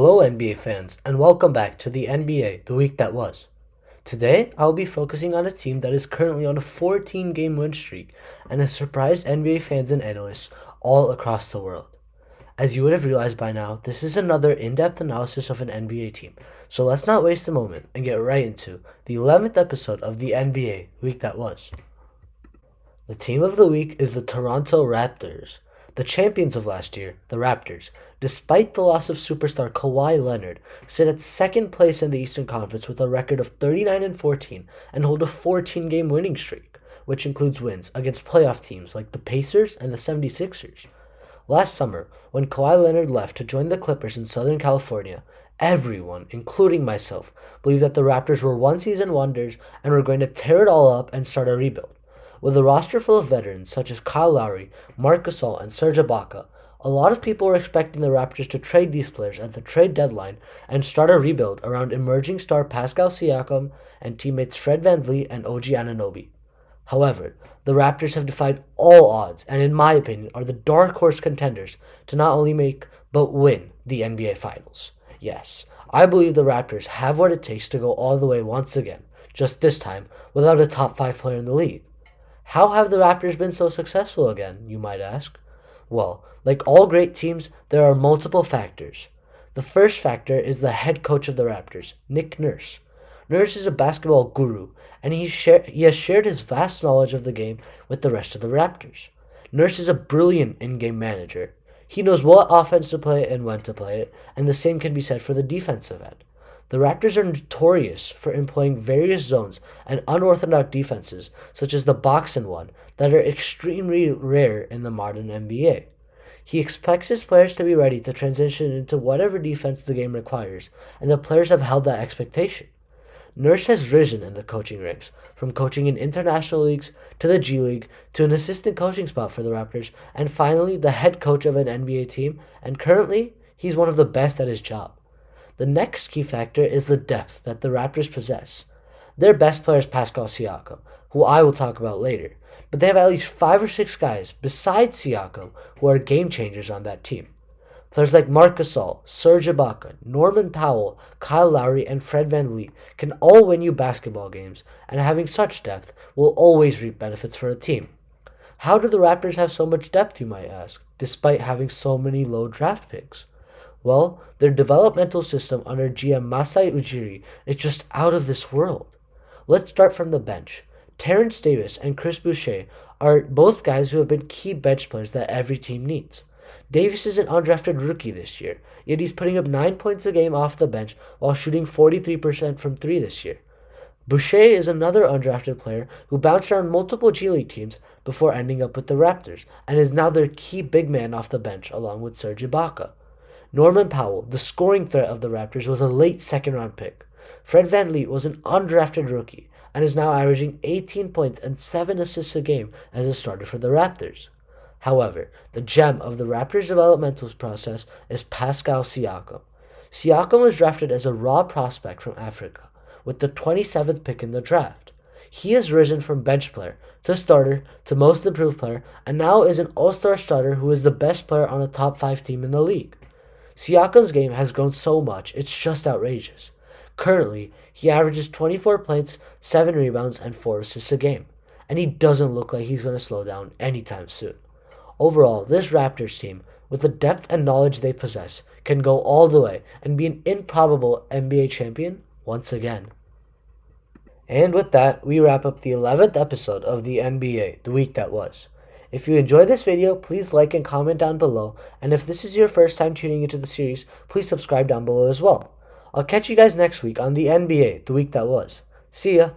Hello NBA fans, and welcome back to the NBA, the week that was. Today, I'll be focusing on a team that is currently on a 14-game win streak and has surprised NBA fans and analysts all across the world. As you would have realized by now, this is another in-depth analysis of an NBA team, so let's not waste a moment and get right into the 11th episode of the NBA, week that was. The team of the week is the Toronto Raptors. The champions of last year, the Raptors, despite the loss of superstar Kawhi Leonard, sit at second place in the Eastern Conference with a record of 39-14 and hold a 14-game winning streak, which includes wins against playoff teams like the Pacers and the 76ers. Last summer, when Kawhi Leonard left to join the Clippers in Southern California, everyone, including myself, believed that the Raptors were one-season wonders and were going to tear it all up and start a rebuild. With a roster full of veterans such as Kyle Lowry, Marc Gasol, and Serge Ibaka, a lot of people were expecting the Raptors to trade these players at the trade deadline and start a rebuild around emerging star Pascal Siakam and teammates Fred VanVleet and OG Anunoby. However, the Raptors have defied all odds and, in my opinion, are the dark horse contenders to not only make but win the NBA Finals. Yes, I believe the Raptors have what it takes to go all the way once again, just this time without a top 5 player in the league. How have the Raptors been so successful again, you might ask? Well, like all great teams, there are multiple factors. The first factor is the head coach of the Raptors, Nick Nurse. Nurse is a basketball guru, and he has shared his vast knowledge of the game with the rest of the Raptors. Nurse is a brilliant in-game manager. He knows what offense to play and when to play it, and the same can be said for the defensive end. The Raptors are notorious for employing various zones and unorthodox defenses, such as the box and one, that are extremely rare in the modern NBA. He expects his players to be ready to transition into whatever defense the game requires, and the players have held that expectation. Nurse has risen in the coaching ranks, from coaching in international leagues to the G League to an assistant coaching spot for the Raptors, and finally the head coach of an NBA team, and currently he's one of the best at his job. The next key factor is the depth that the Raptors possess. Their best player is Pascal Siakam, who I will talk about later, but they have at least 5 or 6 guys besides Siakam who are game changers on that team. Players like Marc Gasol, Serge Ibaka, Norman Powell, Kyle Lowry, and Fred VanVleet can all win you basketball games, and having such depth will always reap benefits for a team. How do the Raptors have so much depth, you might ask, despite having so many low draft picks? Well, their developmental system under GM Masai Ujiri is just out of this world. Let's start from the bench. Terrence Davis and Chris Boucher are both guys who have been key bench players that every team needs. Davis is an undrafted rookie this year, yet he's putting up 9 points a game off the bench while shooting 43% from 3 this year. Boucher is another undrafted player who bounced around multiple G League teams before ending up with the Raptors, and is now their key big man off the bench along with Serge Ibaka. Norman Powell, the scoring threat of the Raptors, was a late second-round pick. Fred VanVleet was an undrafted rookie and is now averaging 18 points and 7 assists a game as a starter for the Raptors. However, the gem of the Raptors' developmental process is Pascal Siakam. Siakam was drafted as a raw prospect from Africa, with the 27th pick in the draft. He has risen from bench player to starter to most improved player, and now is an all-star starter who is the best player on a top 5 team in the league. Siakam's game has grown so much, it's just outrageous. Currently, he averages 24 points, 7 rebounds, and 4 assists a game, and he doesn't look like he's going to slow down anytime soon. Overall, this Raptors team, with the depth and knowledge they possess, can go all the way and be an improbable NBA champion once again. And with that, we wrap up the 11th episode of the NBA, the week that was. If you enjoyed this video, please like and comment down below, and if this is your first time tuning into the series, please subscribe down below as well. I'll catch you guys next week on the NBA, the week that was. See ya!